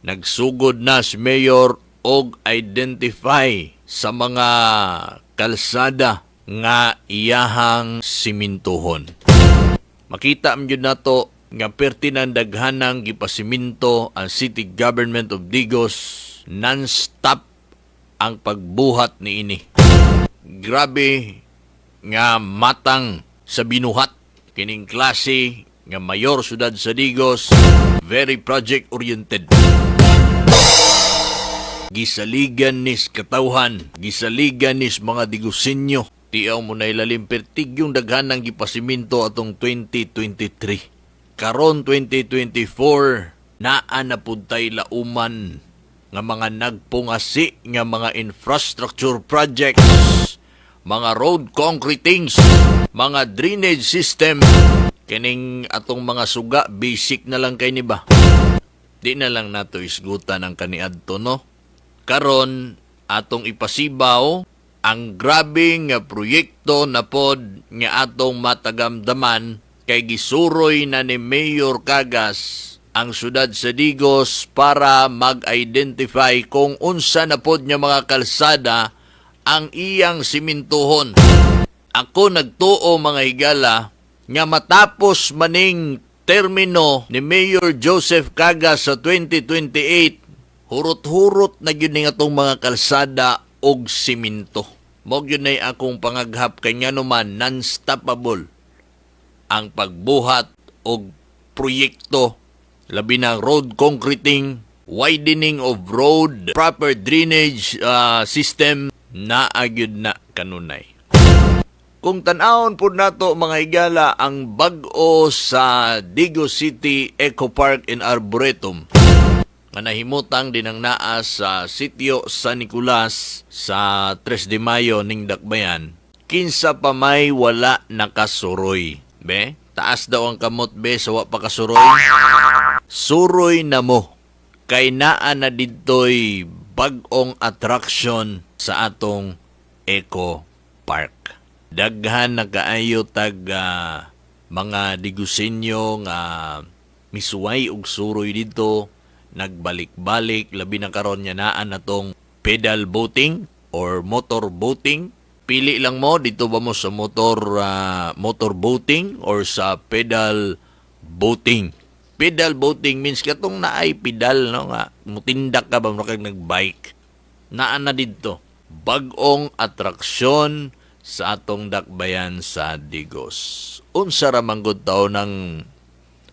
Nagsugod na si Mayor og identify sa mga kalsada nga iyahang simintuhon. Makita mo yun na to nga pertinan daghanang gipasiminto ang City Government of Digos, non-stop ang pagbuhat ni ini. Grabe nga matang sa binuhat kining klase nga mayor sudad sa Digos, very project-oriented. Gisaligan nis katawhan, gisaligan nis mga Digosinyo. Tiyaw mo na ilalim pertig yung daghanang gipasiminto atong 2023. Karon 2024, naa na puntay lauman nga mga nagpungasi nga mga infrastructure projects, mga road concretings, mga drainage system, kining atong mga suga, basic na lang kay ni ba? Di na lang nato isgutan ang kaniadto, no? Karon atong ipasibaw ang grabing nga proyekto na pod nga atong matagamdaman kay gisuroy na ni Mayor Cagas ang syudad sa Digos para mag-identify kung unsa na pod nga mga kalsada ang iyang simintuhon. Ako nagtuo mga higala nga matapos maning termino ni Mayor Joseph Cagas sa 2028, hurot-hurot na yun nga itong mga kalsada og siminto. Mog yun ay akong pangaghap kanya naman non-stoppable ang pagbuhat og proyekto, labi ng road concreting, widening of road, proper drainage system na agyud na kanunay. Kung tanawon po nato mga higala ang bag-o sa Digos City Eco Park and Arboretum nga nahimutang din ang naa sa sitio San Nicolas sa 3 de Mayo ning Dakbayan, kinsa pa may wala nakasuroy. Be, taas daw ang kamot be sa wa pa kasuroy. Suroy na mo kay naa na didtoy bag-ong attraction sa atong Eco Park. Daghan na kaayo tag mga Digosinyo nga misuway og suroy dito, nagbalik-balik, labi na karon nya naan na tong pedal boating or motor boating. Pili lang mo, dito ba mo sa motor boating or sa pedal boating. Pedal boating means katong naay pedal, no nga, mutindak ka ba mo kag nagbike. Naan na dito, bag-ong atraksyon sa atong dakbayan sa Digos. Unsa ra man gud taw ng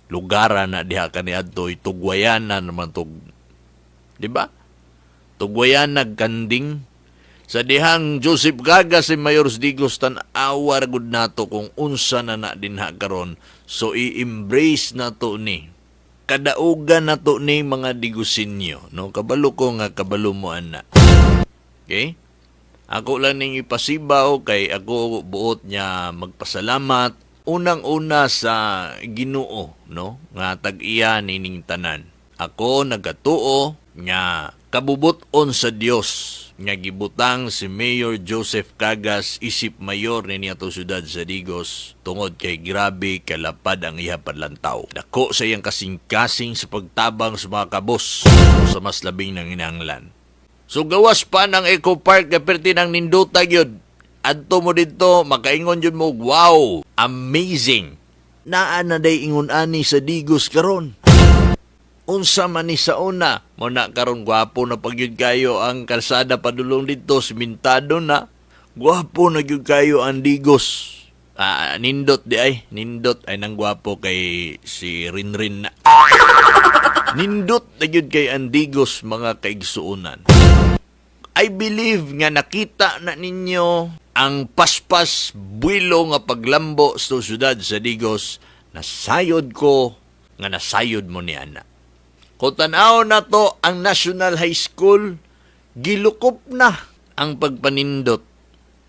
lugaran na diha kaniadto Tugwayanan naman tug, di ba? Tugwayan nagkanding sa dihang Joseph Cagas si Mayor Digos tan-awar gud nato kung unsa na dinha karon. So i-embrace nato ni. Kadaugan nato ni mga Digosinyo, no? Kabalo ko nga kabalo mo ana. Okay? Ako lang ning ipasibaw kay ako buot niya magpasalamat unang-una sa Ginoo, no? Nga tag-iya nining tanan. Ako nagatuo nga kabubuton sa Dios nga gibutang si Mayor Joseph Cagas isip mayor ni ato syudad sa Digos tungod kay grabe kalapad ang iya padlantaw. Dako sa iyang kasing-kasing sa pagtabang sa mga kabos sa mas labing nang hinahanglan. So gawas pa ng Eco Park kapirti ng ninduta yun. Adto mo dito, makaingon yun mo, wow, amazing. Naan na day ingon ani sa Digos karon. Unsa man ni sa una, mo na karon gwapo na pagyud kayo ang kalsada padulong dito, simintado na. Gwapo na gyud kayo ang Digos. Nindot di ay, nindot ay nang gwapo kay si Rinrin na. Nindot na gyud kay ang Digos mga kaigsuonan. I believe nga nakita na ninyo ang paspas buwilo nga paglambo sa syudad sa Digos. Nasayod ko nga nasayod mo ni ana. Kung tanaw na to ang National High School, gilukop na ang pagpanindot.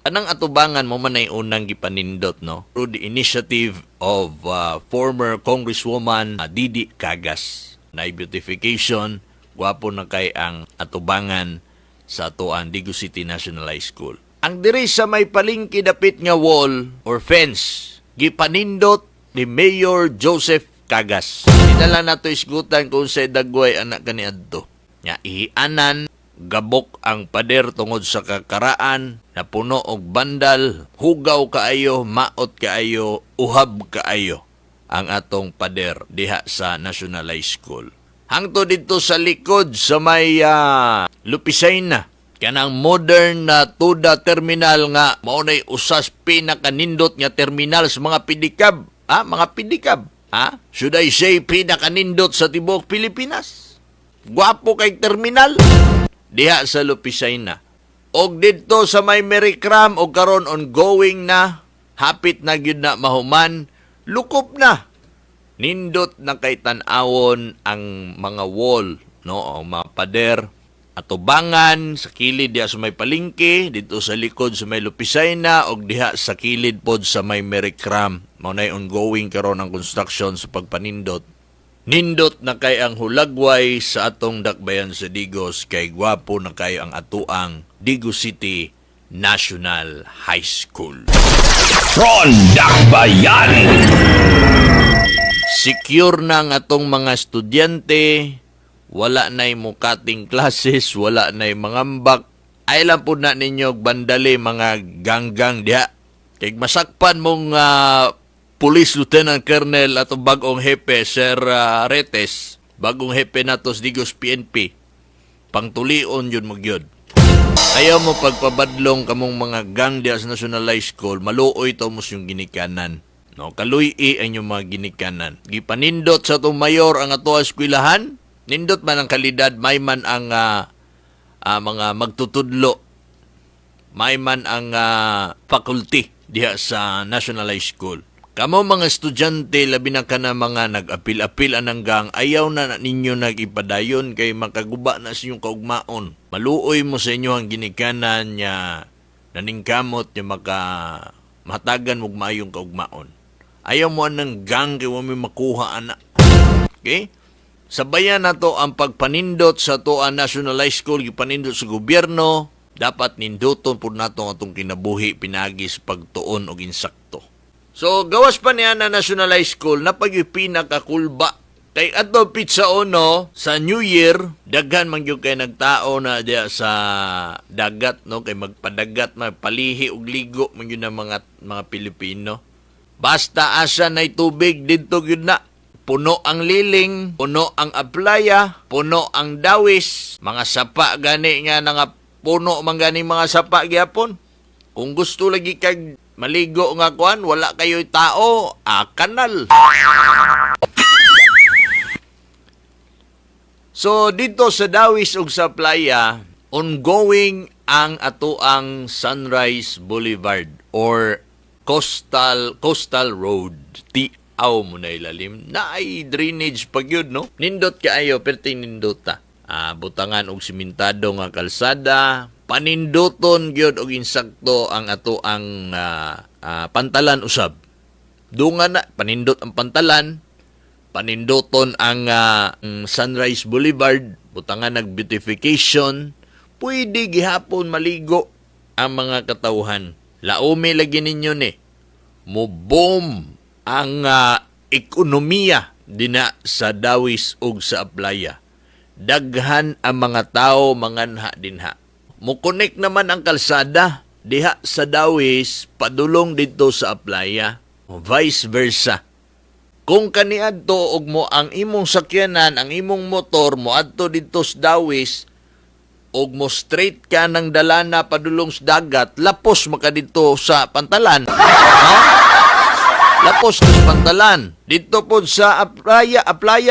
Anang atubangan mo man ay unang gipanindot, no? Through the initiative of former Congresswoman Didi Cagas. Na beautification, gwapo na kay ang atubangan sa atuan Digos City National High School. Ang diri sa may palingki dapit nga wall or fence, gipanindot ni Mayor Joseph Cagas. Di na lang nato isgutan kung sa dagway anak kaniadto. Nya ihianan, gabok ang pader tungod sa kakaraan, na puno og bandal, hugaw kaayo, maot kaayo, uhab kaayo ang atong pader diha sa National High School. Hangtod dito sa likod sa may Lupisay na, kanang modern na tuda terminal nga maunay usas pinakanindot nga terminal sa mga pedikab. Mga pedikab. Should I say pinakanindot sa tibuok Pilipinas? Gwapo kay terminal diha sa Lupisay na. Og dito sa may Mericram og karon ongoing na, hapit na gyud na mahuman, lukop na. Nindot na kay tan-awon ang mga wall, no, ang mga pader, atubangan sa kilid diha sa may palengke, dito sa likod sa may Lupisay na og diha sa kilid pod sa may Mericram. Mao nay ongoing karon ang construction sa pagpanindot. Nindot na kay ang hulagway sa atong dakbayan sa Digos, kay gwapo na kay ang atuang Digos City National High School. From Dakbayan! Secure na ang atong mga estudyante, wala na'y mukating classes, wala na'y mangambak. Ay lang po na ninyo bandali mga ganggang diha. Kay masakpan mong Police Lieutenant Colonel at bagong hepe, Sir Retes, bagong hepe natos Digos PNP, pangtulion yun magyod. Ayaw mo pagpabadlong kamong mga gang diya sa National High School, maluoy to mo yung ginikanan. No, kaluy-i ang yung mga ginikanan. Gipanindot sa itong mayor ang ato eskwelahan, nindot man ang kalidad, may man ang mga magtutudlo, may man ang faculty diya sa National High School. Kamo mga estudyante, labi na ka na mga nag-apil-apil anang gang, ayaw na ninyo nag-ipadayon kay makaguba na sa inyong kaugmaon. Maluoy mo sa inyo ang ginikanan niya, naningkamot niya matagan mong maayong kaugmaon. Ayaw mo anang gang kay wami makuha ana. Okay? Sabayan na to ang pagpanindot sa to ang National High School, ipanindot sa gobyerno, dapat nindoton po nato ang itong kinabuhi, pinagis, pagtuon o insakto. So, gawas pa niya na National High School na pag-pinakakulba. Kay ato pizza ono, sa New Year, daghan man yung kay nagtao na diya sa dagat, no? Kay magpadagat, magpalihi og ligo man yun ng mga Pilipino. Basta asa na'y tubig, dito yun na. Puno ang liling, puno ang aplaya, puno ang dawis, mga sapa gani nga nga puno man gani mga sapa gyapon. Kung gusto lagi kag maligo nga kuan, wala kayo'y tao, kanal. So, dito sa Dawis ug sa playa, ongoing ang atoang Sunrise Boulevard or Coastal Road. Tiaw mo na ilalim. Na ay drainage pag yun, no? Nindot kaayo, perting nindota. Butangan og simintado nga kalsada, panindoton gyud og insakto ang ato ang pantalan usab. Dungan na panindot ang pantalan, panindoton ang Sunrise Boulevard, butangan nag beautification, pwede gihapon maligo ang mga katawhan. Laumi lagi ninyo ni mo boom ang ekonomiya dina sa Dawis ug sa Aplaya. Daghan ang mga tao manganha dinha. Mukonek naman ang kalsada diha sa Dawis padulong dito sa Aplaya, vice versa. Kung kaniadto og mo ang imong sakyanan, ang imong motor mo adto dito sa Dawis og mo straight ka ng dalana padulong sa dagat, lapos maka dito sa pantalan. No? Lapos ka sa pantalan. Dito pod sa Aplaya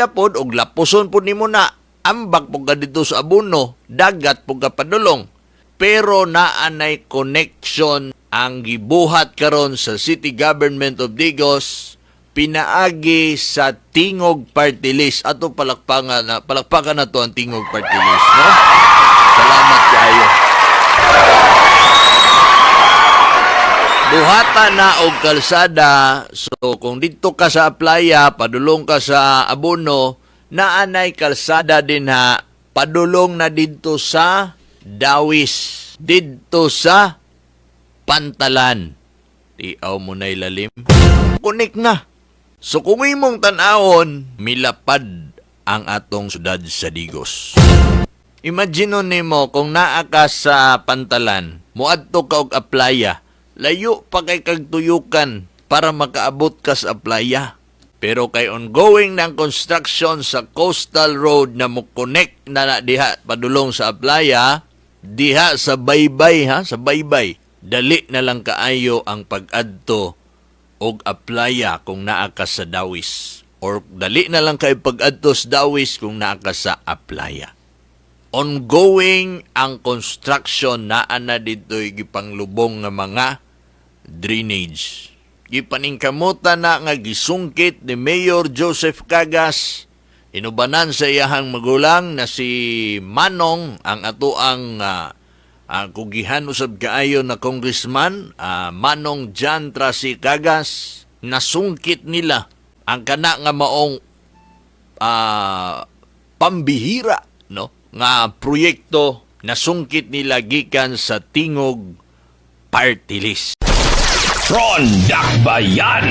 pod og laposon pod nimo na. Ambak po ka dito sa Abuno, dagat po ka padulong. Pero naanay connection ang gibuhat karon sa City Government of Digos, pinaagi sa Tingog Party List. Ato palakpakan na to ang Tingog Party List, no? Salamat kayo. Buhata na og kalsada. So kung dito ka sa Aplaya, padulong ka sa Abuno, naanay kalsada din ha, padulong na dito sa Dawis, dito sa Pantalan. Tiaw mo na ilalim. Kunik na. So kung imong tanawon, milapad ang atong sudad sa Digos. Imagine nimo kung naa ka sa pantalan, muadto ka og aplaya, layo pa kay kag tuyukan para makaabot ka sa aplaya. Pero kay ongoing ng construction sa coastal road na mo-connect na diha padulong sa aplaya, diha sa baybay sa baybay. Dali na lang kaayo ang pag-adto og aplaya kung naa ka sa dawis. Or dali na lang kay pag-adto sa dawis kung naa ka sa aplaya. Ongoing ang construction naa na dito'y gipanglubong nga mga drainage. Gipaningkamutan na nga gisungkit ni Mayor Joseph Cagas, inubanan sa iyahang magulang na si Manong, ang atoang kugihan usab kaayo na congressman, Manong John Tracy Cagas. Nasungkit nila ang kana nga maong pambihira, no, nga proyekto. Nasungkit nila gikan sa Tingog Party List. Ron Dakbayan.